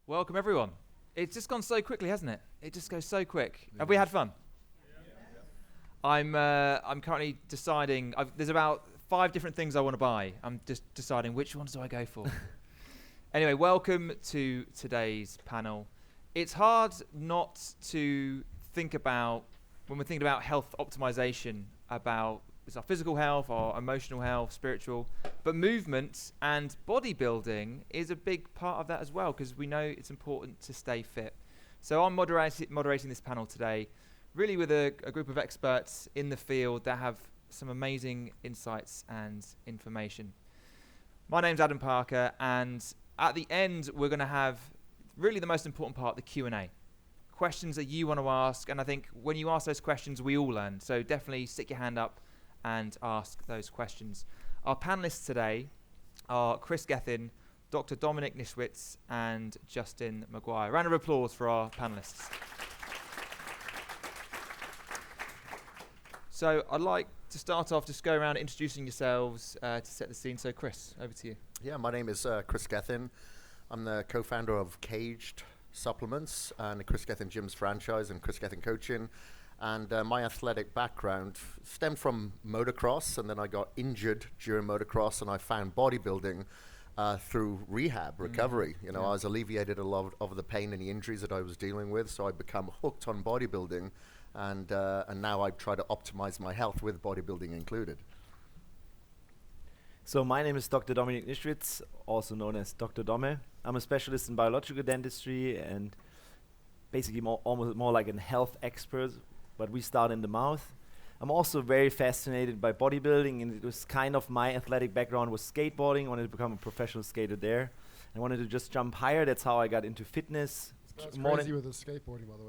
Welcome everyone. It's just gone so quickly, hasn't it? It just goes so quick. Have we had fun? I'm currently deciding. There's about 5 different things I want to buy. I'm just deciding which ones do I go for. Anyway, welcome to today's panel. It's hard not to think about, when we're thinking about health optimization, about it's our physical health, our emotional health, spiritual, but movement and bodybuilding is a big part of that as well, because we know it's important to stay fit. So I'm moderating this panel today, really with a group of experts in the field that have some amazing insights and information. My name's Adam Parker, and at the end we're going to have really the most important part, the Q&A. Questions that you want to ask, and I think when you ask those questions we all learn, so definitely stick your hand up and ask those questions. Our panelists today are Chris Gethin, Dr. Dominic Nischwitz, and Justin Maguire. Round of applause for our panelists. So I'd like to start off, just go around introducing yourselves to set the scene. So Chris, over to you. Yeah, my name is Chris Gethin. I'm the co-founder of Caged Supplements and the Chris Gethin Gyms franchise and Chris Gethin Coaching. And my athletic background stemmed from motocross, and then I got injured during motocross, and I found bodybuilding through rehab, recovery. I was alleviated a lot of the pain and the injuries that I was dealing with, so I become hooked on bodybuilding, and now I try to optimize my health with bodybuilding included. So my name is Dr. Dominic Nischwitz, also known as Dr. Domme. I'm a specialist in biological dentistry and basically almost more like a health expert, but we start in the mouth. I'm also very fascinated by bodybuilding, and it was kind of my athletic background was skateboarding. I wanted to become a professional skater there. I wanted to just jump higher. That's how I got into fitness. That's crazy with the skateboarding, by the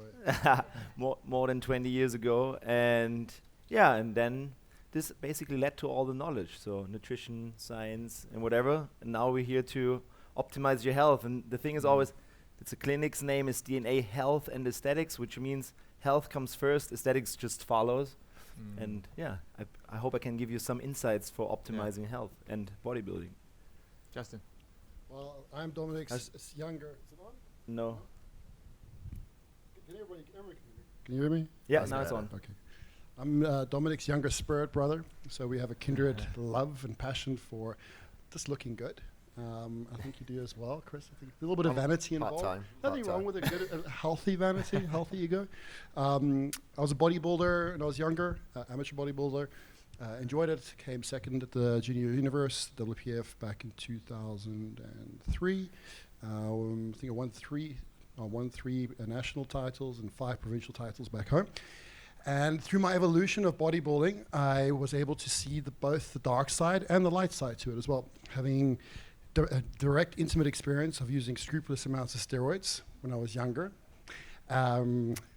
way. more than 20 years ago. And yeah, and then this basically led to all the knowledge. So nutrition, science, and whatever. And now we're here to optimize your health. And the thing is always, it's a clinic's name is DNA Health and Aesthetics, which means health comes first, aesthetics just follows. And yeah, I hope I can give you some insights for optimizing health and bodybuilding. Justin. Well, I'm Dominic's younger. Is it on? No. Can you hear me? Yeah, now it's on. Okay. I'm Dominic's younger spirit brother, so we have a kindred love and passion for just looking good. I think you do as well, Chris. I think a little bit of vanity involved. Nothing wrong with a healthy vanity, healthy ego. I was a bodybuilder when I was younger, amateur bodybuilder. Enjoyed it. Came second at the Junior Universe, WPF, back in 2003. I think I won three national titles and 5 provincial titles back home. And through my evolution of bodybuilding, I was able to see both the dark side and the light side to it as well. Having a direct, intimate experience of using scrupulous amounts of steroids when I was younger,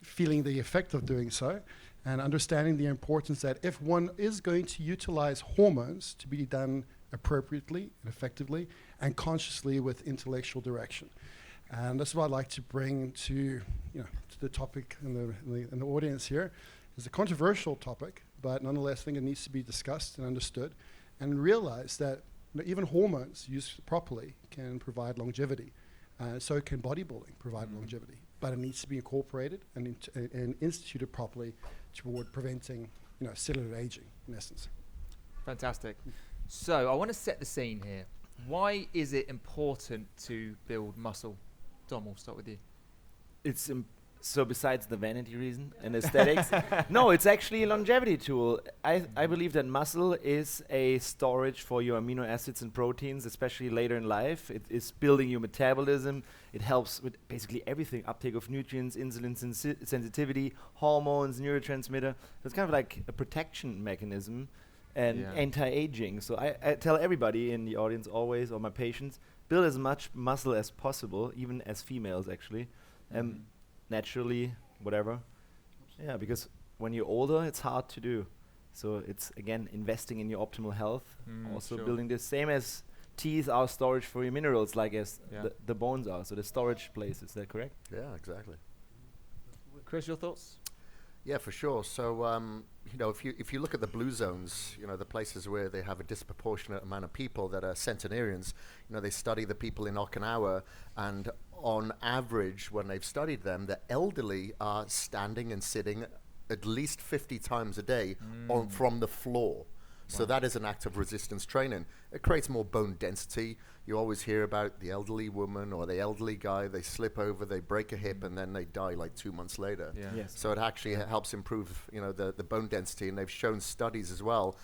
feeling the effect of doing so, and understanding the importance that if one is going to utilize hormones to be done appropriately and effectively and consciously with intellectual direction. And that's what I'd like to bring to the topic in the audience here. It's a controversial topic, but nonetheless I think it needs to be discussed and understood and realize that even hormones used properly can provide longevity. So can bodybuilding provide longevity. But it needs to be incorporated and instituted properly toward preventing cellular aging, in essence. Fantastic. So I want to set the scene here. Why is it important to build muscle? Dom, we'll start with you. It's so besides the vanity reason and aesthetics, no, it's actually a longevity tool. I believe that muscle is a storage for your amino acids and proteins, especially later in life. It is building your metabolism. It helps with basically everything, uptake of nutrients, insulin sensitivity, hormones, neurotransmitter. So it's kind of like a protection mechanism and anti-aging. So I tell everybody in the audience always, or my patients, build as much muscle as possible, even as females actually. Naturally, whatever. Yeah, because when you're older, it's hard to do. So it's, again, investing in your optimal health. Also building the same as teeth are storage for your minerals, like as the bones are. So the storage place, is that correct? Yeah, exactly. Chris, your thoughts? Yeah, for sure. So, if you look at the blue zones, the places where they have a disproportionate amount of people that are centenarians, they study the people in Okinawa, and on average, when they've studied them, the elderly are standing and sitting at least 50 times a day from the floor. So that is an act of resistance training. It creates more bone density. You always hear about the elderly woman or the elderly guy, they slip over, they break a hip, and then they die like 2 months later. Yeah. Yes. So it actually helps improve, the bone density. And they've shown studies as well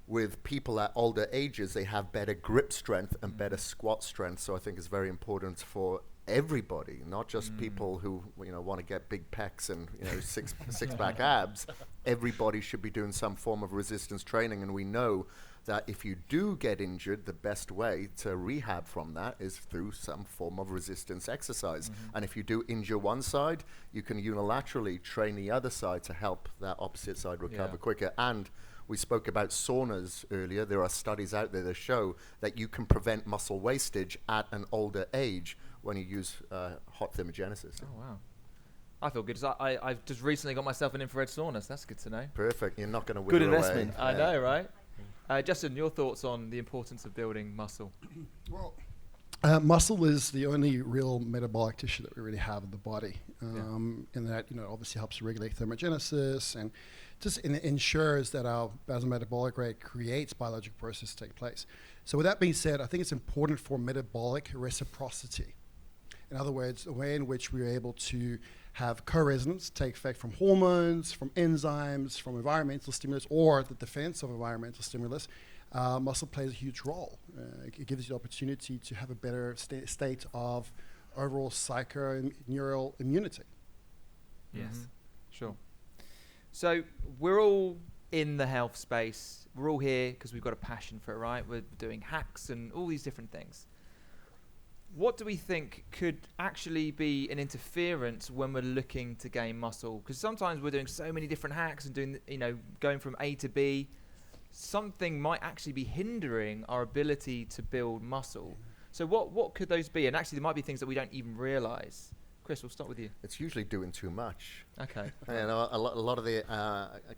with people at older ages, they have better grip strength and better squat strength. So I think it's very important for everybody, not just people who want to get big pecs and six-pack abs. Everybody should be doing some form of resistance training, and we know that if you do get injured, the best way to rehab from that is through some form of resistance exercise. And if you do injure one side, you can unilaterally train the other side to help that opposite side recover quicker. And we spoke about saunas earlier. There are studies out there that show that you can prevent muscle wastage at an older age when you use hot thermogenesis. Oh, wow. I feel good. I've just recently got myself an infrared sauna, so that's good to know. Perfect. You're not going to wither Good away. investment. I know, right? Justin, your thoughts on the importance of building muscle? Well, muscle is the only real metabolic tissue that we really have in the body. In that, obviously helps regulate thermogenesis and just ensures that our basal metabolic rate creates biological processes take place. So with that being said, I think it's important for metabolic reciprocity. In other words, the way in which we're able to have co-resonance take effect from hormones, from enzymes, from environmental stimulus, or the defense of environmental stimulus. Muscle plays a huge role. It gives you the opportunity to have a better state of overall psycho-neural immunity. Yes, sure. So we're all in the health space. We're all here because we've got a passion for it, right? We're doing hacks and all these different things. What do we think could actually be an interference when we're looking to gain muscle? Because sometimes we're doing so many different hacks and doing, going from A to B. Something might actually be hindering our ability to build muscle. So what could those be? And actually, there might be things that we don't even realize. Chris, we'll start with you. It's usually doing too much. Okay. A lot of the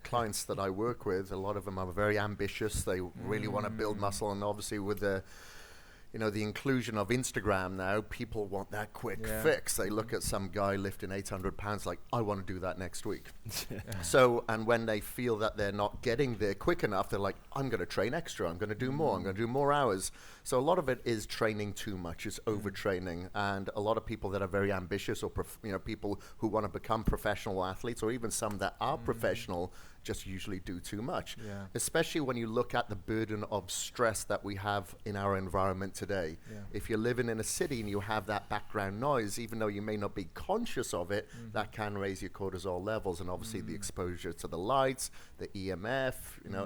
clients that I work with, a lot of them are very ambitious. They really want to build muscle, and obviously with the the inclusion of Instagram now, people want that quick fix. They look at some guy lifting 800 pounds like, I want to do that next week. So, and when they feel that they're not getting there quick enough, they're like, I'm going to train extra. I'm going to do more. I'm going to do more hours. So a lot of it is training too much. It's overtraining. And a lot of people that are very ambitious or, people who want to become professional athletes, or even some that are professional, just usually do too much, especially when you look at the burden of stress that we have in our environment today. If you're living in a city and you have that background noise, even though you may not be conscious of it, that can raise your cortisol levels, and obviously the exposure to the lights, the EMF,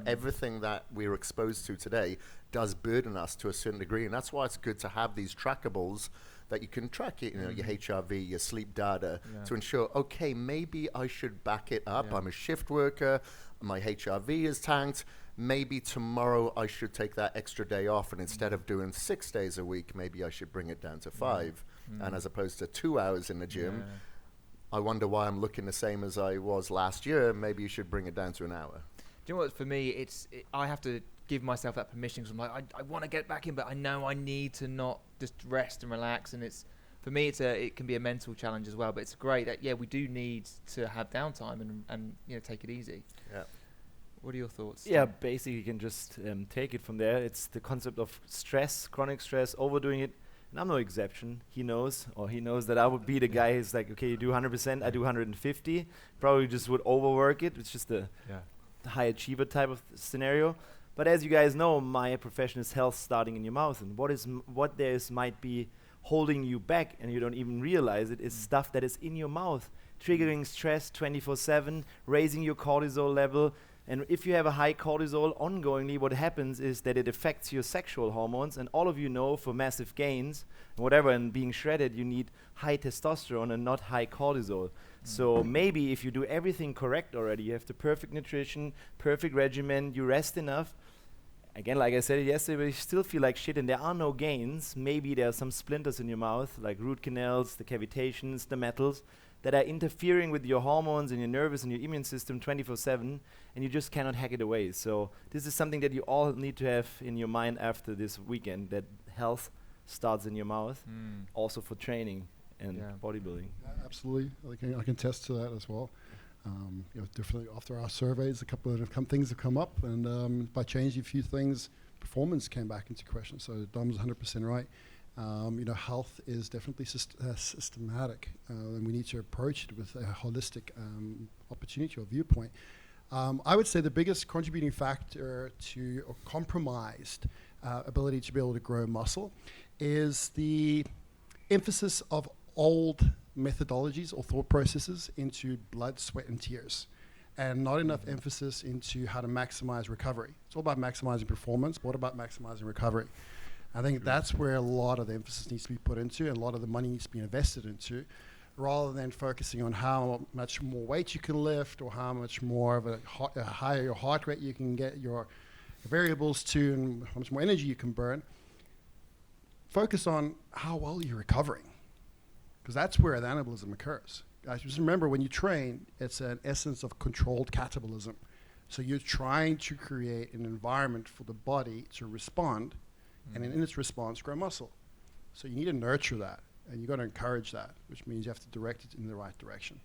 everything that we're exposed to today does burden us to a certain degree. And that's why it's good to have these trackables that you can track it, your HRV, your sleep data, to ensure, okay, maybe I should back it up. I'm a shift worker, my HRV is tanked. Maybe tomorrow I should take that extra day off, and instead of doing 6 days a week, maybe I should bring it down to 5. And as opposed to 2 hours in the gym, I wonder why I'm looking the same as I was last year. Maybe you should bring it down to an hour. Do you know what, for me, I have to give myself that permission, because I'm like, I want to get back in, but I know I need to not just rest and relax. And for me, it can be a mental challenge as well. But it's great that we do need to have downtime and take it easy. Yeah. What are your thoughts? Yeah, basically you can just take it from there. It's the concept of stress, chronic stress, overdoing it. And I'm no exception. He knows that I would be the guy who's like, okay, you do 100%, I do 150. Probably just would overwork it. It's just the high achiever type of scenario. But as you guys know, my profession is health starting in your mouth. And what might be holding you back, and you don't even realize it, is stuff that is in your mouth, triggering stress 24/7, raising your cortisol level. And if you have a high cortisol ongoingly, what happens is that it affects your sexual hormones. And all of you know, for massive gains, and being shredded, you need high testosterone and not high cortisol. So maybe if you do everything correct already, you have the perfect nutrition, perfect regimen, you rest enough. Again, like I said yesterday, but you still feel like shit and there are no gains. Maybe there are some splinters in your mouth, like root canals, the cavitations, the metals. that are interfering with your hormones and your nervous and your immune system 24/7, and you just cannot hack it away. So this is something that you all need to have in your mind after this weekend, that health starts in your mouth, also for training and bodybuilding. Absolutely. I can attest to that as well. Definitely after our surveys, a couple of things have come up, and by changing a few things, performance came back into question. So Dom's 100% right. Health is definitely systematic, and we need to approach it with a holistic opportunity or viewpoint. I would say the biggest contributing factor to a compromised ability to be able to grow muscle is the emphasis of old methodologies or thought processes into blood, sweat, and tears, and not enough emphasis into how to maximize recovery. It's all about maximizing performance, but what about maximizing recovery? I think that's where a lot of the emphasis needs to be put into, and a lot of the money needs to be invested into, rather than focusing on how much more weight you can lift or how much more of a higher your heart rate you can get your variables to, and how much more energy you can burn. Focus on how well you're recovering, because that's where the anabolism occurs. Guys, just remember, when you train, it's an essence of controlled catabolism. So you're trying to create an environment for the body to respond, and in its response, grow muscle. So you need to nurture that, and you've got to encourage that, which means you have to direct it in the right direction.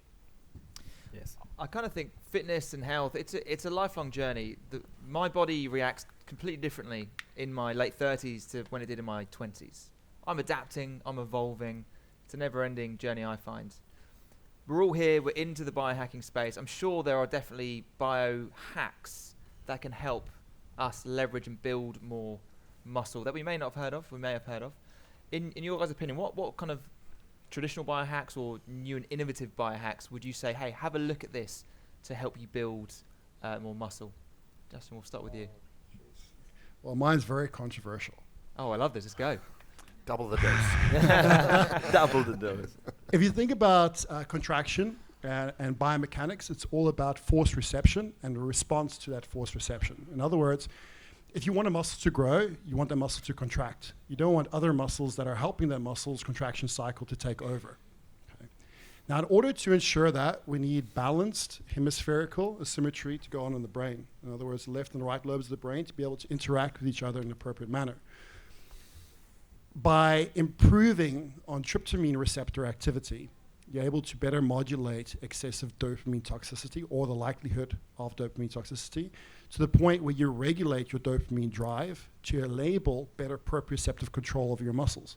Yes. I kind of think fitness and health, it's a lifelong journey. My body reacts completely differently in my late 30s to when it did in my 20s. I'm adapting, I'm evolving. It's a never-ending journey, I find. We're all here, we're into the biohacking space. I'm sure there are definitely biohacks that can help us leverage and build more muscle that we may not have heard of, we may have heard of. In your guys' opinion, what kind of traditional biohacks or new and innovative biohacks would you say, hey, have a look at this to help you build more muscle? Justin, we'll start with you. Well, mine's very controversial. Oh, I love this. Let's go. Double the dose. Double the dose. If you think about contraction and biomechanics, it's all about force reception and the response to that force reception. In other words, if you want a muscle to grow, you want that muscle to contract. You don't want other muscles that are helping that muscle's contraction cycle to take over. Okay. Now, in order to ensure that, we need balanced hemispherical asymmetry to go on in the brain. In other words, the left and the right lobes of the brain to be able to interact with each other in an appropriate manner. By improving on tryptamine receptor activity, you're able to better modulate excessive dopamine toxicity or the likelihood of dopamine toxicity to the point where you regulate your dopamine drive to enable better proprioceptive control of your muscles.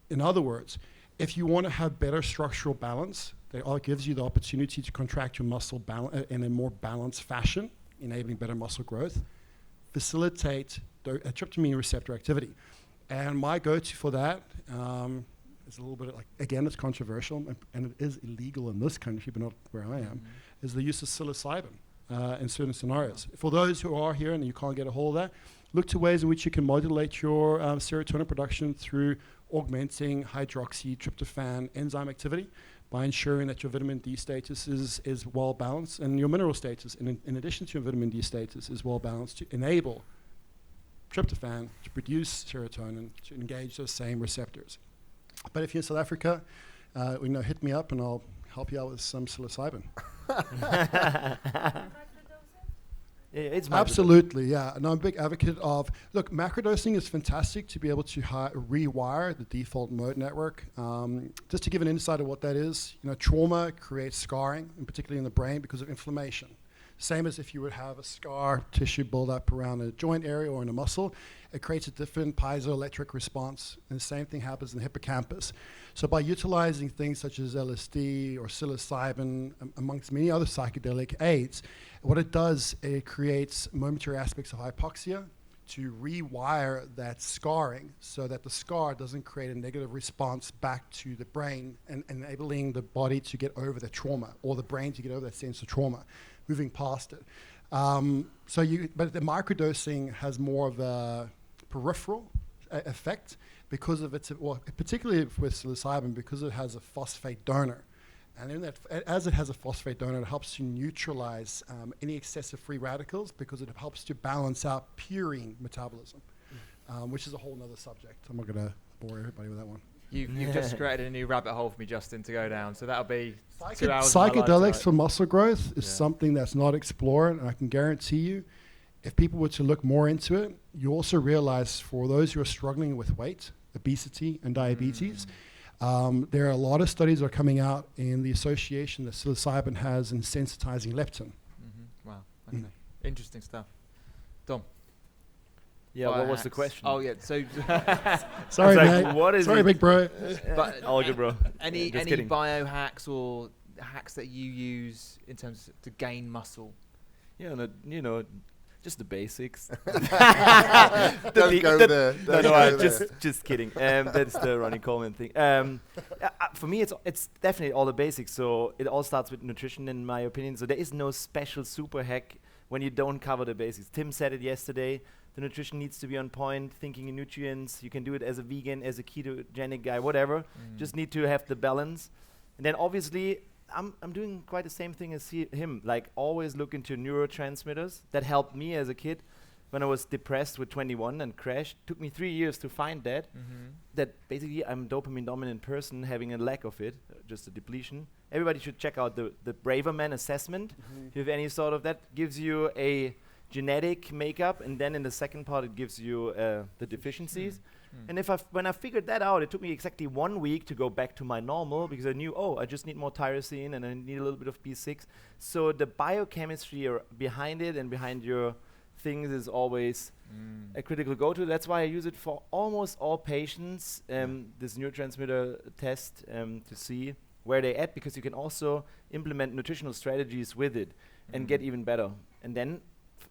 In other words, if you want to have better structural balance, that gives you the opportunity to contract your muscle in a more balanced fashion, enabling better muscle growth, facilitate tryptamine receptor activity. And my go-to for that is a little bit again, it's controversial, and it is illegal in this country, but not where I am, is the use of psilocybin in certain scenarios. For those who are here and you can't get a hold of that, look to ways in which you can modulate your serotonin production through augmenting hydroxytryptophan enzyme activity by ensuring that your vitamin D status is well balanced and your mineral status, in addition to your vitamin D status, is well balanced to enable tryptophan to produce serotonin to engage those same receptors. But if you're in South Africa, hit me up and I'll help you out with some psilocybin. It's absolutely, yeah. And I'm a big advocate of, look, macrodosing is fantastic to be able to rewire the default mode network. Just to give an insight of what that is, trauma creates scarring, and particularly in the brain because of inflammation. Same as if you would have a scar tissue build up around a joint area or in a muscle, it creates a different piezoelectric response. And the same thing happens in the hippocampus. So by utilizing things such as LSD or psilocybin, amongst many other psychedelic aids, what it does, it creates momentary aspects of hypoxia to rewire that scarring so that the scar doesn't create a negative response back to the brain and enabling the body to get over the trauma or the brain to get over that sense of trauma, moving past it. But the microdosing has more of a peripheral effect because of its, particularly with psilocybin, because it has a phosphate donor. And in that, as it has a phosphate donor, it helps to neutralize any excessive free radicals because it helps to balance out purine metabolism, which is a whole other subject. I'm not going to bore everybody with that one. You've just created a new rabbit hole for me, Justin, to go down. So that'll be 2 hours. Psychedelics for muscle growth is something that's not explored, and I can guarantee you, if people were to look more into it, you also realize for those who are struggling with weight, obesity, and diabetes, there are a lot of studies that are coming out in the association that psilocybin has in sensitizing leptin. Wow. Okay. Interesting stuff. Dom. Yeah, what was the question? Oh, yeah. So, sorry, like, mate. what is sorry, big bro. But all good, bro. Any kidding. biohacks or hacks that you use in terms to gain muscle? Yeah, just the basics. Don't go there. No, just kidding. That's the Ronnie Coleman thing. For me, it's definitely all the basics. So it all starts with nutrition, in my opinion. So there is no special super hack when you don't cover the basics. Tim said it yesterday. The nutrition needs to be on point, thinking in nutrients. You can do it as a vegan, as a ketogenic guy, whatever. Just need to have the balance. And then obviously, I'm doing quite the same thing as him. Like always look into neurotransmitters. That helped me as a kid when I was depressed with 21 and crashed. Took me 3 years to find that. That basically I'm a dopamine dominant person having a lack of it, just a depletion. Everybody should check out the Braverman assessment. If you have any sort of that, gives you a genetic makeup, and then in the second part it gives you the deficiencies. And when I figured that out, it took me exactly 1 week to go back to my normal, because I knew, I just need more tyrosine and I need a little bit of B6. So the biochemistry behind it and behind your things is always a critical go-to. That's why I use it for almost all patients, this neurotransmitter test, to see where they're at, because you can also implement nutritional strategies with it and get even better. And then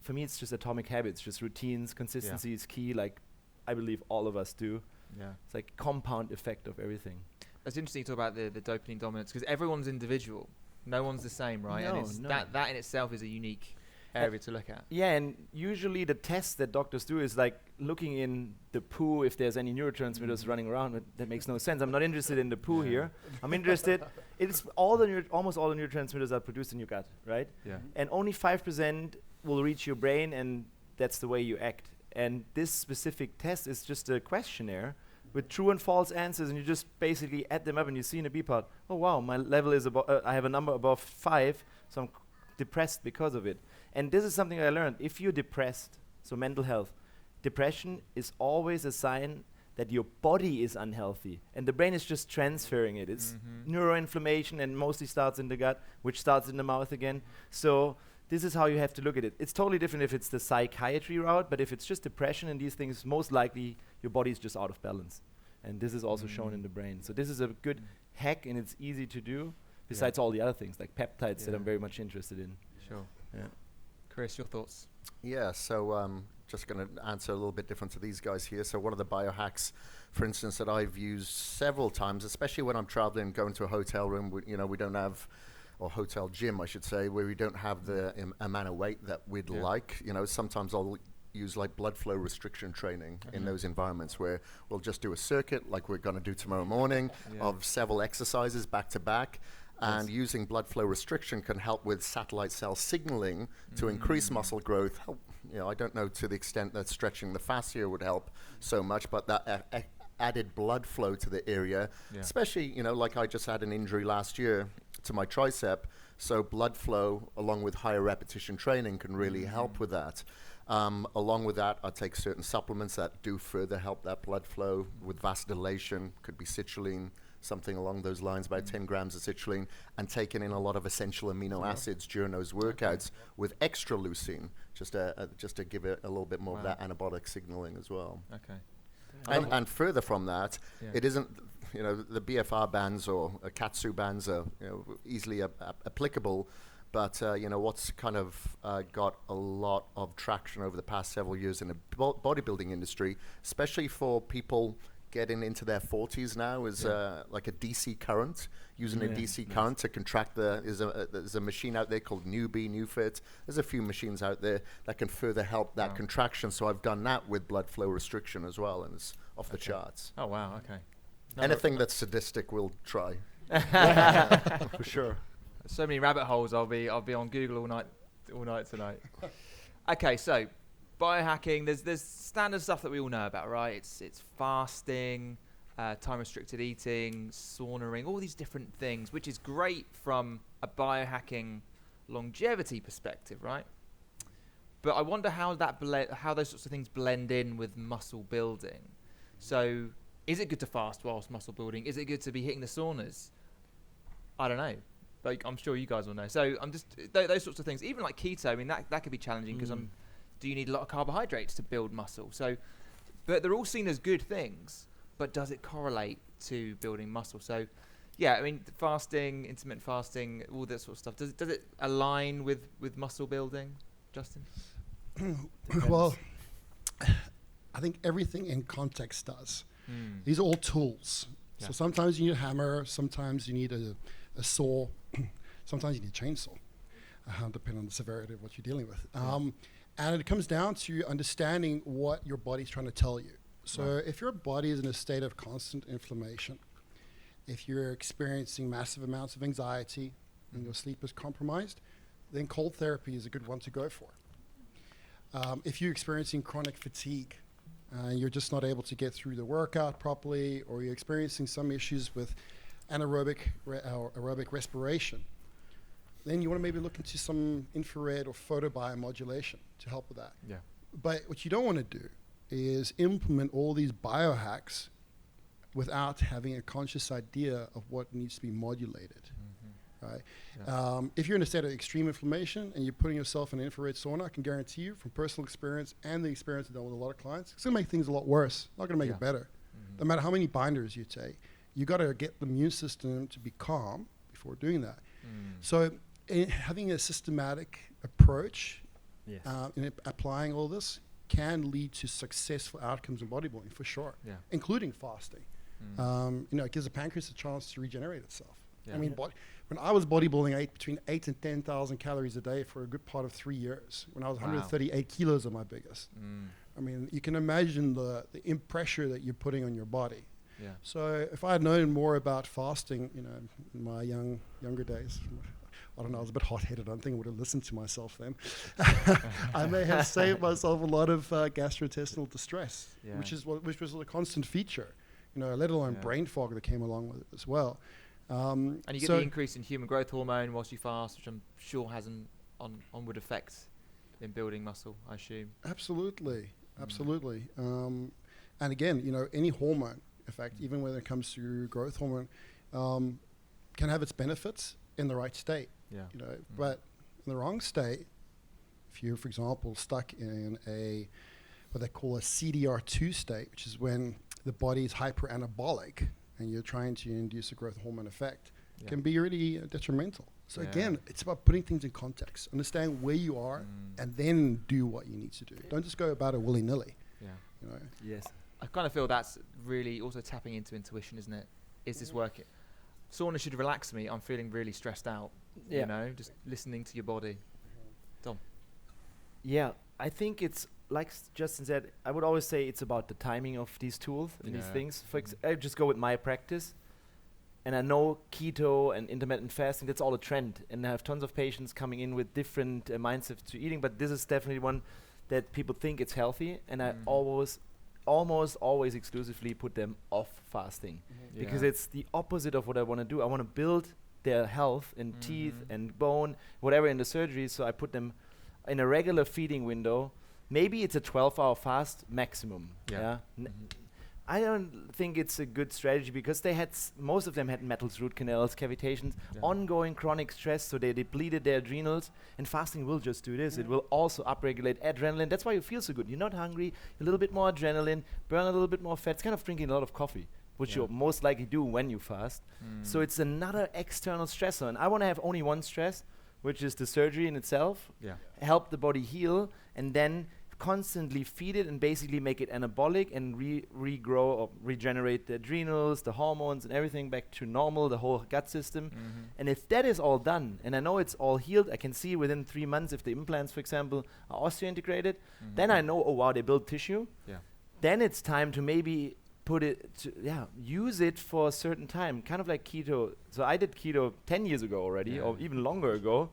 for me, it's just atomic habits, just routines. Consistency is key, like I believe all of us do. Yeah, it's like compound effect of everything. That's interesting to talk about the dopamine dominance, because everyone's individual. No one's the same, right? No, and that in itself is a unique area to look at. Yeah, and usually the tests that doctors do is like looking in the poo if there's any neurotransmitters running around. But that makes no sense. I'm not interested in the poo here. I'm interested. It's almost all the neurotransmitters are produced in your gut, right? Yeah. And only 5% will reach your brain, and that's the way you act. And this specific test is just a questionnaire with true and false answers, and you just basically add them up, and you see in a B part, oh wow, my level is I have a number above 5, so I'm depressed because of it. And this is something I learned. If you're depressed, so mental health, depression is always a sign that your body is unhealthy, and the brain is just transferring it. It's neuroinflammation, and mostly starts in the gut, which starts in the mouth again. So this is how you have to look at it. It's totally different if it's the psychiatry route, but if it's just depression and these things, most likely your body is just out of balance. And this is also shown in the brain. So this is a good hack, and it's easy to do, besides all the other things, like peptides that I'm very much interested in. Sure. Yeah. Chris, your thoughts? Yeah, so just going to answer a little bit different to these guys here. So one of the biohacks, for instance, that I've used several times, especially when I'm traveling, going to a hotel room, we don't have, or hotel gym, I should say, where we don't have the amount of weight that we'd like. Sometimes I'll use like blood flow restriction training in those environments where we'll just do a circuit like we're going to do tomorrow morning of several exercises back to back. And using blood flow restriction can help with satellite cell signaling to increase muscle growth. I don't know to the extent that stretching the fascia would help so much, but that added blood flow to the area, especially, like I just had an injury last year to my tricep. So blood flow along with higher repetition training can really help with that. Along with that, I take certain supplements that do further help that blood flow with vasodilation, could be citrulline, something along those lines, about 10 grams of citrulline, and taking in a lot of essential amino acids during those workouts with extra leucine, just to give it a little bit more of that anabolic signaling as well. Okay. And further from that, it isn't, the BFR bands or Katsu bands are easily applicable, but what's kind of got a lot of traction over the past several years in the bodybuilding industry, especially for people getting into their 40s now, is like a DC current, using a DC current to contract there's a machine out there called NewFit. There's a few machines out there that can further help that contraction. So I've done that with blood flow restriction as well, and it's off the charts. Oh wow, okay. Anything that's sadistic, we'll try. For sure. So many rabbit holes. I'll be on Google all night tonight. Okay, so biohacking. There's standard stuff that we all know about, right? It's fasting, time-restricted eating, saunaing, all these different things, which is great from a biohacking longevity perspective, right? But I wonder how those sorts of things blend in with muscle building. So, is it good to fast whilst muscle building? Is it good to be hitting the saunas? I don't know, but I'm sure you guys will know. So I'm just those sorts of things. Even like keto, I mean that could be challenging because do you need a lot of carbohydrates to build muscle? So, but they're all seen as good things. But does it correlate to building muscle? So, yeah, I mean, fasting, intermittent fasting, all that sort of stuff. Does it align with muscle building, Justin? Well, I think everything in context does. These are all tools. Yeah. So sometimes you need a hammer, sometimes you need a saw, sometimes you need a chainsaw, depending on the severity of what you're dealing with. And it comes down to understanding what your body's trying to tell you. So if your body is in a state of constant inflammation, if you're experiencing massive amounts of anxiety and your sleep is compromised, then cold therapy is a good one to go for. If you're experiencing chronic fatigue, you're just not able to get through the workout properly, or you're experiencing some issues with anaerobic aerobic respiration, then you want to maybe look into some infrared or photobiomodulation to help with that. Yeah. But what you don't want to do is implement all these biohacks without having a conscious idea of what needs to be modulated, right? Yeah. If you're in a state of extreme inflammation and you're putting yourself in an infrared sauna, I can guarantee you from personal experience and the experience I've done with a lot of clients, it's gonna make things a lot worse, not gonna make it better. No matter how many binders you take, you gotta get the immune system to be calm before doing that. So having a systematic approach in applying all this can lead to successful outcomes in bodybuilding for sure, including fasting. It gives the pancreas a chance to regenerate itself. I mean, when I was bodybuilding, I ate between 8 and 10,000 calories a day for a good part of 3 years. When I was 138 kilos at my biggest. I mean, you can imagine the pressure that you're putting on your body. Yeah. So if I had known more about fasting, in my younger days, I don't know, I was a bit hot-headed. I don't think I would have listened to myself then. I may have saved myself a lot of gastrointestinal distress, which was a constant feature, let alone brain fog that came along with it as well. And you get the increase in human growth hormone whilst you fast, which I'm sure has an onward effect in building muscle, I assume. Absolutely. And again, any hormone, in fact, even when it comes to growth hormone, can have its benefits in the right state. But in the wrong state, if you're, for example, stuck in what they call a CDR2 state, which is when the body is hyperanabolic and you're trying to induce a growth hormone effect, can be really detrimental. So again, it's about putting things in context, understand where you are, and then do what you need to do. Don't just go about it willy-nilly. Yes. I kind of feel that's really also tapping into intuition, isn't it? Is this working? Sauna should relax me. I'm feeling really stressed out. Just listening to your body. Dom. Yeah, I think it's like Justin said. I would always say it's about the timing of these tools and these things. I just go with my practice, and I know keto and intermittent fasting. That's all a trend, and I have tons of patients coming in with different mindsets to eating. But this is definitely one that people think it's healthy, and I almost always exclusively put them off fasting because it's the opposite of what I want to do. I want to build their health in teeth and bone, whatever in the surgery. So I put them in a regular feeding window. Maybe it's a 12-hour fast maximum. I don't think it's a good strategy because most of them had metal root canals, cavitations, ongoing chronic stress, so they depleted their adrenals, and fasting will just do this. It will also upregulate adrenaline. That's why you feel so good. You're not hungry, a little bit more adrenaline, burn a little bit more fat. It's kind of drinking a lot of coffee, which you'll most likely do when you fast. So it's another external stressor, and I want to have only one stress, which is the surgery in itself, help the body heal, and then constantly feed it and basically make it anabolic and regrow or regenerate the adrenals, the hormones, and everything back to normal, the whole gut system. And if that is all done, and I know it's all healed, I can see within 3 months if the implants, for example, are osseointegrated, then I know, oh wow, they build tissue. Then it's time to maybe use it for a certain time, kind of like keto. So I did keto 10 years ago already, or even longer ago.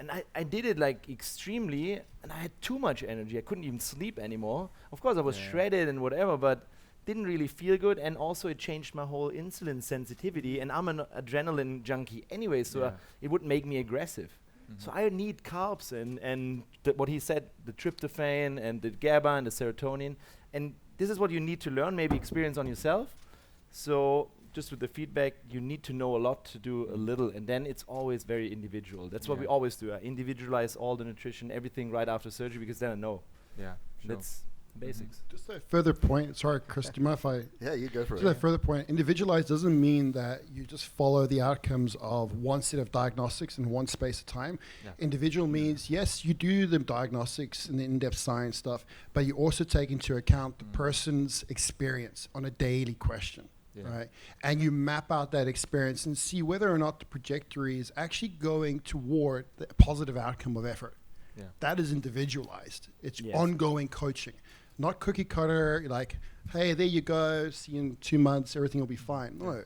And I did it like extremely, and I had too much energy. I couldn't even sleep anymore. Of course, I was shredded and whatever, but didn't really feel good, and also it changed my whole insulin sensitivity, and I'm an adrenaline junkie anyway, so it would make me aggressive. So I need carbs and what he said, the tryptophan and the GABA and the serotonin, and this is what you need to learn, maybe experience on yourself. So just with the feedback, you need to know a lot to do a little, and then it's always very individual. That's what we always do. I individualize all the nutrition, everything right after surgery, because then I know. Yeah, sure. That's basics. Just a further point. Sorry, Chris, do you mind if I... Yeah, you go for it. Just a further point. Individualized doesn't mean that you just follow the outcomes of one set of diagnostics in one space of time. Yeah. Individual means, yes, you do the diagnostics and the in-depth science stuff, but you also take into account the person's experience on a daily question. Right, and you map out that experience and see whether or not the trajectory is actually going toward the positive outcome of effort. Yeah. That is individualized. It's ongoing coaching, not cookie cutter, like, hey, there you go, see you in 2 months, everything will be fine. No,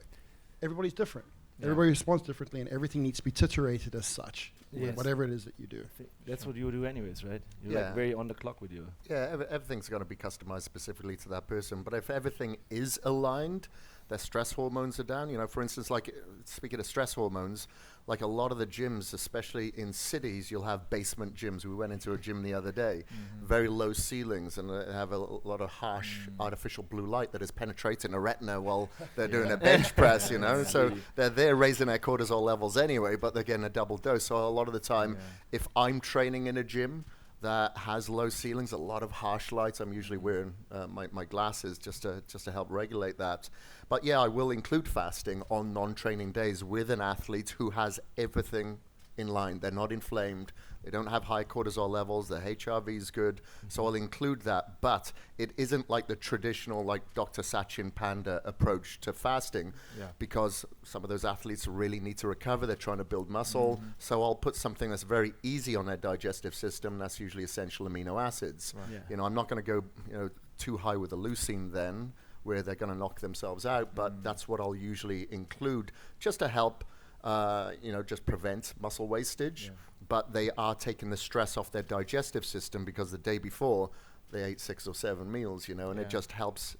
everybody's different. Everybody responds differently, and everything needs to be titerated as such, whatever it is that you do. That's what you do anyways, right? You're like very on the clock with you. Yeah, everything's going to be customized specifically to that person, but if everything is aligned, their stress hormones are down. You know, for instance, like speaking of stress hormones, like a lot of the gyms, especially in cities, you'll have basement gyms. We went into a gym the other day, very low ceilings, and they have a lot of harsh artificial blue light that is penetrating the retina while they're doing a bench press, you know. So they're raising their cortisol levels anyway, but they're getting a double dose. So a lot of the time, if I'm training in a gym that has low ceilings, a lot of harsh lights, I'm usually wearing my glasses just to help regulate that. But yeah, I will include fasting on non-training days with an athlete who has everything in line. They're not inflamed. They don't have high cortisol levels. Their HRV is good. So I'll include that. But it isn't like the traditional, like Dr. Sachin Panda approach to fasting, because some of those athletes really need to recover. They're trying to build muscle. So I'll put something that's very easy on their digestive system. That's usually essential amino acids. You know, I'm not going to go, you know, too high with the leucine then, where they're going to knock themselves out. But that's what I'll usually include just to help, you know, just prevent muscle wastage. But they are taking the stress off their digestive system because the day before they ate 6 or 7 meals, you know, and it just helps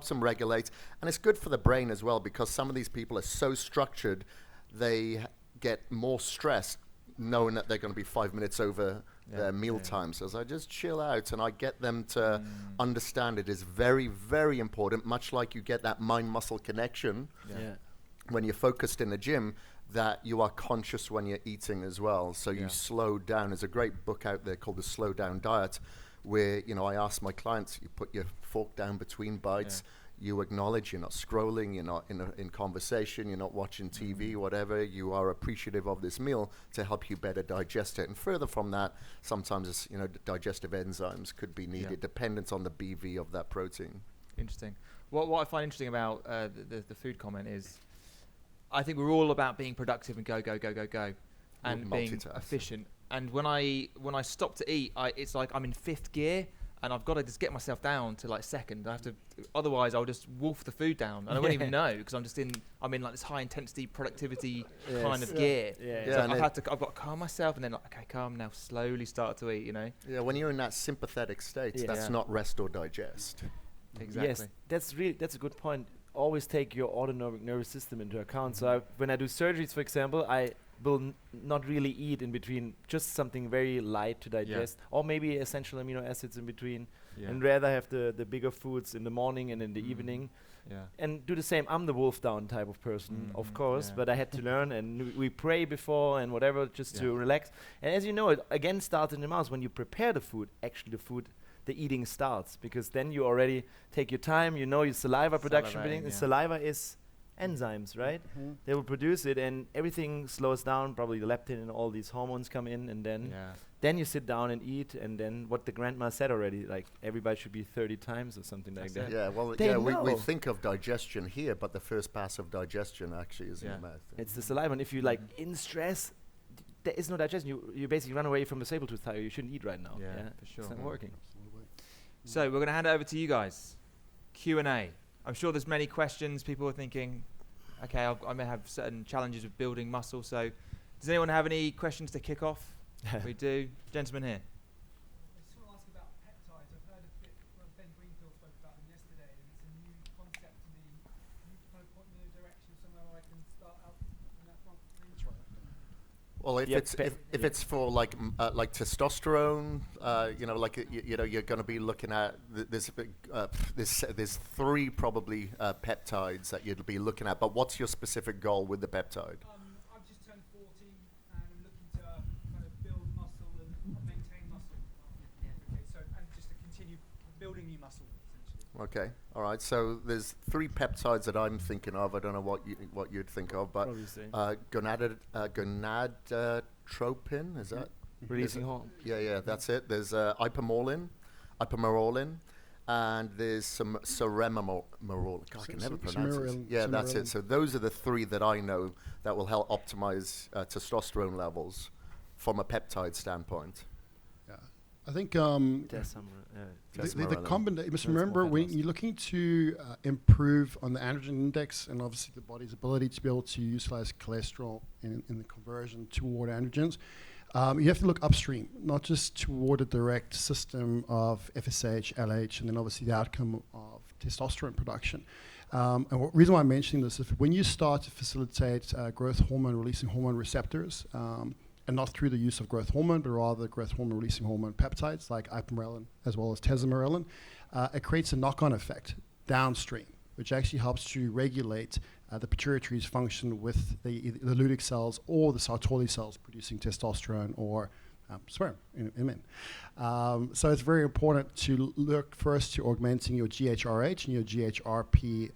them regulate. And it's good for the brain as well, because some of these people are so structured, they get more stressed knowing that they're going to be 5 minutes over their meal time. So as I just chill out and I get them to understand it is very, very important, much like you get that mind-muscle connection when you're focused in the gym, that you are conscious when you're eating as well. So you slow down. There's a great book out there called The Slow Down Diet, where, you know, I ask my clients, you put your fork down between bites, you acknowledge you're not scrolling, you're not in conversation, you're not watching TV, whatever. You are appreciative of this meal to help you better digest it. And further from that, sometimes it's, you know, digestive enzymes could be needed, dependent on the BV of that protein. Interesting. What I find interesting about the food comment is, I think we're all about being productive and go, and being efficient. And when I stop to eat, it's like I'm in 5th gear, and I've got to just get myself down to like 2nd. I have to, otherwise I'll just wolf the food down, and I won't even know, because I'm in like this high intensity productivity kind of gear. So I've got to calm myself, and then like, okay, calm now, slowly start to eat. You know. Yeah, when you're in that sympathetic state, that's not rest or digest. Exactly. Yes, that's a good point. Always take your autonomic nervous system into account. So when I do surgeries, for example, I will not really eat in between, just something very light to digest, or maybe essential amino acids in between, and rather have the bigger foods in the morning and in the evening. And do the same. I'm the wolf down type of person, of course, but I had to learn, and we pray before and whatever, just to relax. And as you know, it again starts in the mouth. When you prepare the food, actually the eating starts, because then you already take your time, you know, your saliva production, and saliva is enzymes, right? They will produce it, and everything slows down, probably the leptin and all these hormones come in, and then you sit down and eat, and then what the grandma said already, like everybody should be 30 times or something like that. Yeah, well, we think of digestion here, but the first pass of digestion actually is in the mouth. It's the saliva, and if you like in stress, there is no digestion. You basically run away from the saber-tooth tiger. You shouldn't eat right now. Yeah, for sure. It's not working. So we're going to hand it over to you guys. Q&A. I'm sure there's many questions. People are thinking, okay, I may have certain challenges with building muscle. So does anyone have any questions to kick off? We do. Gentleman here. I just want to ask about peptides. I've heard a bit, Ben Greenfield spoke about them yesterday, and it's a new Well, if it's for like testosterone, you're going to be looking at there's 3 probably peptides that you'd be looking at. But what's your specific goal with the peptide? I've just turned 40 and I'm looking to kind of build muscle and maintain muscle. Okay, so and just to continue building new muscle. Okay, all right. So there's 3 peptides that I'm thinking of. I don't know what you'd think of, but gonadotropin, is that releasing hormone? Yeah, that's it. There's ipamorelin, and there's some ceremomerol. God, I can never pronounce it. Yeah, that's it. So those are the 3 that I know that will help optimize testosterone levels from a peptide standpoint. I think the combination. You must remember when you're looking to improve on the androgen index and obviously the body's ability to be able to utilize cholesterol in the conversion toward androgens, you have to look upstream, not just toward a direct system of FSH, LH, and then obviously the outcome of testosterone production. And the reason why I'm mentioning this is when you start to facilitate growth hormone releasing hormone receptors, and not through the use of growth hormone, but rather growth hormone releasing hormone peptides like ipamorelin as well as tesamorelin, it creates a knock-on effect downstream, which actually helps to regulate the pituitary's function with the lutic cells or the Sertoli cells producing testosterone or sperm in men. So it's very important to look first to augmenting your GHRH and your GHRP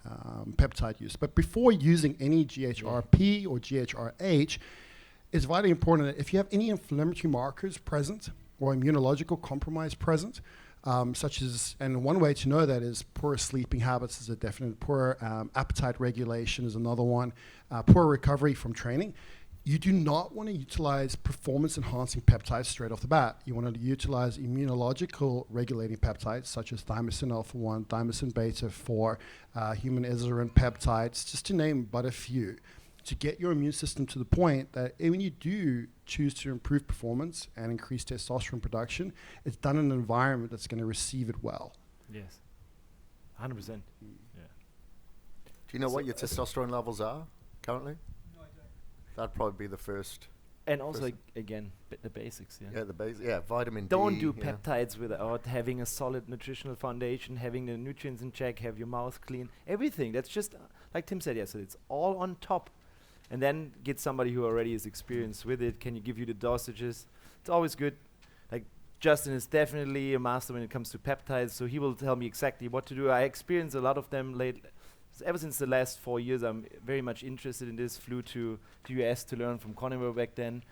peptide use. But before using any GHRP or GHRH, it's vitally important that if you have any inflammatory markers present or immunological compromise present, such as, and one way to know that is poor sleeping habits is a definite, poor appetite regulation is another one, poor recovery from training, you do not want to utilize performance-enhancing peptides straight off the bat. You want to utilize immunological regulating peptides such as thymosin alpha-1, thymosin beta-4, human isorin peptides, just to name but a few, to get your immune system to the point that when you do choose to improve performance and increase testosterone production, it's done in an environment that's going to receive it well. Yes, 100%. Yeah. Do you know what your testosterone levels are currently? No, I don't. That'd probably be the first. And also, again, the basics. Yeah, the basics. Yeah, vitamin D. Don't do peptides without having a solid nutritional foundation, having the nutrients in check, have your mouth clean, everything. That's just, like Tim said yesterday, it's all on top. And then get somebody who already is experienced with it. Can you give you the dosages? It's always good. Like Justin is definitely a master when it comes to peptides, so he will tell me exactly what to do. I experienced a lot of them ever since the last 4 years. I'm very much interested in this. Flew to US to learn from Conover back then.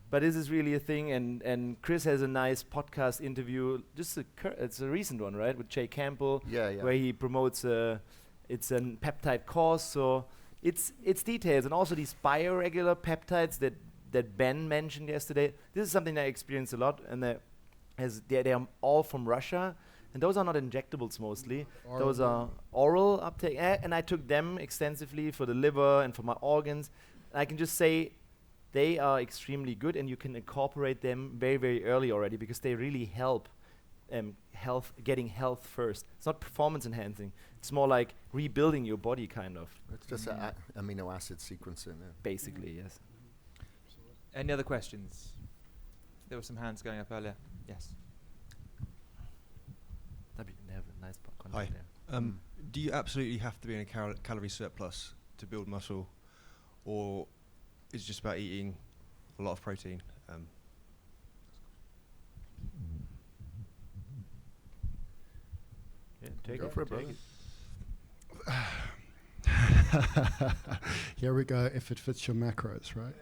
But this is really a thing, and Chris has a nice podcast interview. It's a recent one, right, with Jay Campbell, where he promotes it's a peptide course. So it's details, and also these bioregular peptides that Ben mentioned yesterday. This is something I experienced a lot, and they are all from Russia, and those are not injectables mostly. Those are oral uptake, and I took them extensively for the liver and for my organs. I can just say they are extremely good, and you can incorporate them very, very early already because they really help getting health first. It's not performance enhancing. It's more like rebuilding your body, kind of. It's just amino acid sequencing. Yeah. Basically, yes. Any other questions? There were some hands going up earlier. Yes. They have a nice Hi. there. Do you absolutely have to be in a calorie surplus to build muscle, or is it just about eating a lot of protein? Take Go it. for it, brother. Here we go, if it fits your macros, right?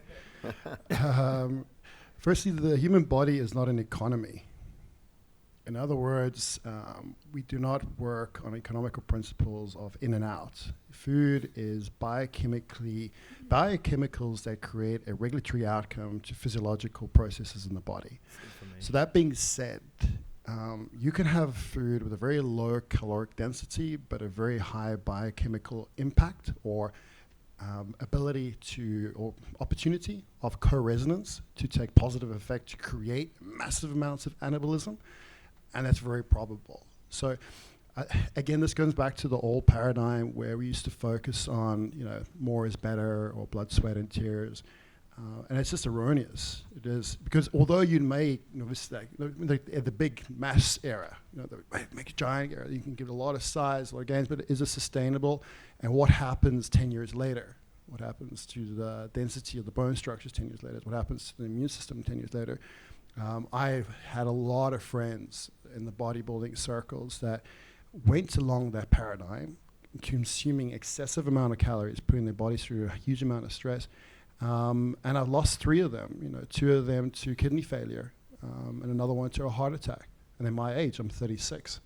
Firstly, the human body is not an economy. In other words, we do not work on economical principles of in and out. Food is biochemicals that create a regulatory outcome to physiological processes in the body. So that being said, you can have food with a very low caloric density, but a very high biochemical impact or ability to, or opportunity of co-resonance to take positive effect to create massive amounts of anabolism, and that's very probable. So again, this goes back to the old paradigm where we used to focus on, more is better, or blood, sweat, and tears. And it's just erroneous. It is because although you may, the big mass era, make a giant era, you can give it a lot of size, a lot of gains, but is it sustainable? And what happens 10 years later? What happens to the density of the bone structures 10 years later? What happens to the immune system 10 years later? I've had a lot of friends in the bodybuilding circles that went along that paradigm, consuming excessive amount of calories, putting their bodies through a huge amount of stress. And I've lost 3 of them, 2 of them to kidney failure, and another one to a heart attack. And they're my age, I'm 36.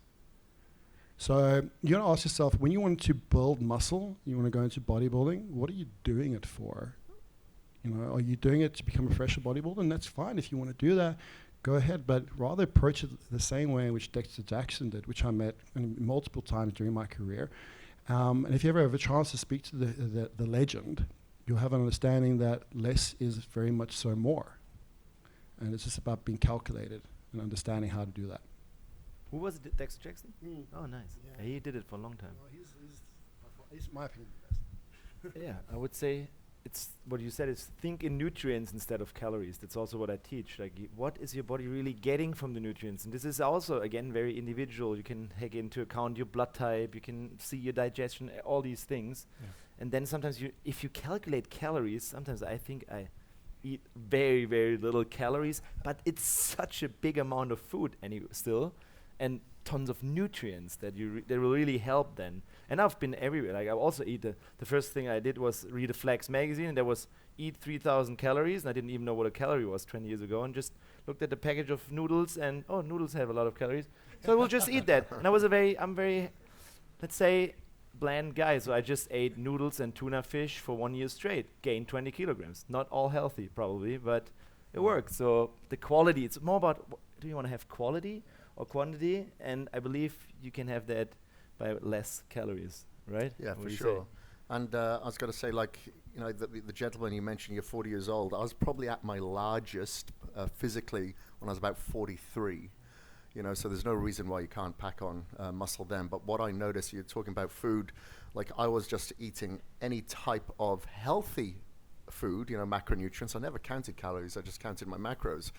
So you gotta ask yourself, when you want to build muscle, you wanna go into bodybuilding, what are you doing it for? Are you doing it to become a fresher bodybuilder? And that's fine. If you wanna do that, go ahead, but rather approach it the same way in which Dexter Jackson did, which I met multiple times during my career. And if you ever have a chance to speak to the legend, you'll have an understanding that less is very much so more. And it's just about being calculated and understanding how to do that. Who was it, Dexter Jackson? Oh, nice. Yeah. He did it for a long time. Well, he's my opinion, the best. Yeah, I would say it's what you said is think in nutrients instead of calories. That's also what I teach. Like, what is your body really getting from the nutrients? And this is also, again, very individual. You can take into account your blood type. You can see your digestion, all these things. Yeah. And then sometimes if you calculate calories, sometimes I think I eat very, very little calories, but it's such a big amount of food still, and tons of nutrients that that will really help then. And I've been everywhere. Like I also eat the first thing I did was read a Flex magazine, and there was eat 3,000 calories, and I didn't even know what a calorie was 20 years ago, and just looked at the package of noodles, and noodles have a lot of calories, so I will just eat that. And I'm very, let's say, bland guy, so I just ate noodles and tuna fish for 1 year straight, gained 20 kilograms. Not all healthy, probably, but it worked. So the quality, it's more about do you want to have quality or quantity? And I believe you can have that by less calories, right? Yeah, for sure. And I was going to say, like, the gentleman you mentioned, you're 40 years old. I was probably at my largest physically when I was about 43. So there's no reason why you can't pack on muscle then. But what I noticed, you're talking about food, like I was just eating any type of healthy food, macronutrients. I never counted calories, I just counted my macros.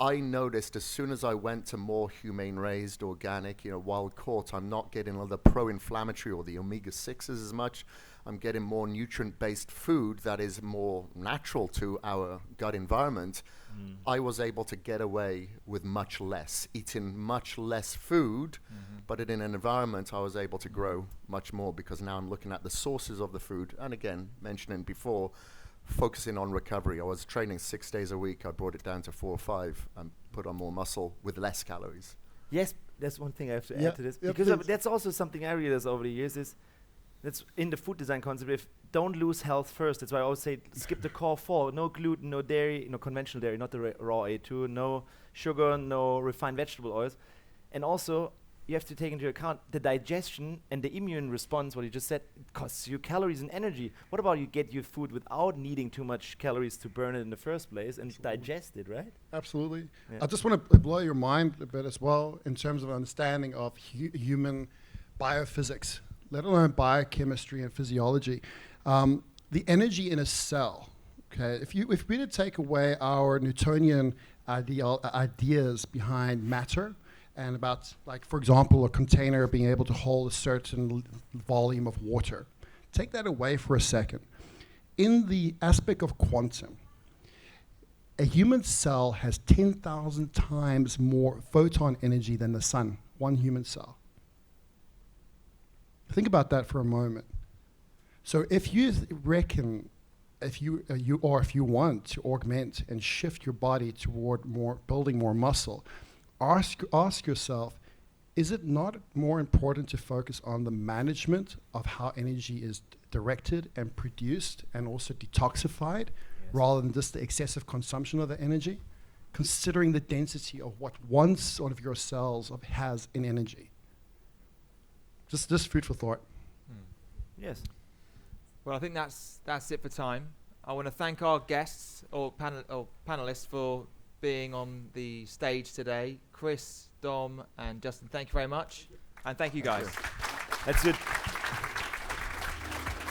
I noticed as soon as I went to more humane raised, organic, wild caught, I'm not getting all the pro-inflammatory or the omega-6s as much. I'm getting more nutrient-based food that is more natural to our gut environment. I was able to get away with much less, eating much less food, but in an environment I was able to grow much more because now I'm looking at the sources of the food. And again, mentioning before, focusing on recovery. I was training 6 days a week. I brought it down to 4 or 5 and put on more muscle with less calories. Yes, that's one thing I have to add to this. Because that's also something I realized over the years is that's in the food design concept. If don't lose health first. That's why I always say skip the core 4. No gluten, no dairy, no conventional dairy, not the raw A2, no sugar, no refined vegetable oils. And also, you have to take into account the digestion and the immune response, what you just said, costs you calories and energy. What about you get your food without needing too much calories to burn it in the first place and digest it, right? Absolutely. Yeah. I just want to blow your mind a bit as well in terms of understanding of human biophysics, let alone biochemistry and physiology. The energy in a cell, okay, if we were to take away our Newtonian ideas behind matter, and about, like, for example, a container being able to hold a certain volume of water. Take that away for a second. In the aspect of quantum, a human cell has 10,000 times more photon energy than the sun, one human cell. Think about that for a moment. So if you reckon, if you want to augment and shift your body toward building more muscle, ask yourself, is it not more important to focus on the management of how energy is directed and produced and also detoxified, rather than just the excessive consumption of the energy, considering the density of what one sort of your cells has in energy? Just food for thought. Yes. Well, I think that's it for time. I want to thank our guests or panelists for being on the stage today. Chris, Dom, and Justin, thank you very much. And thank you guys. That's it.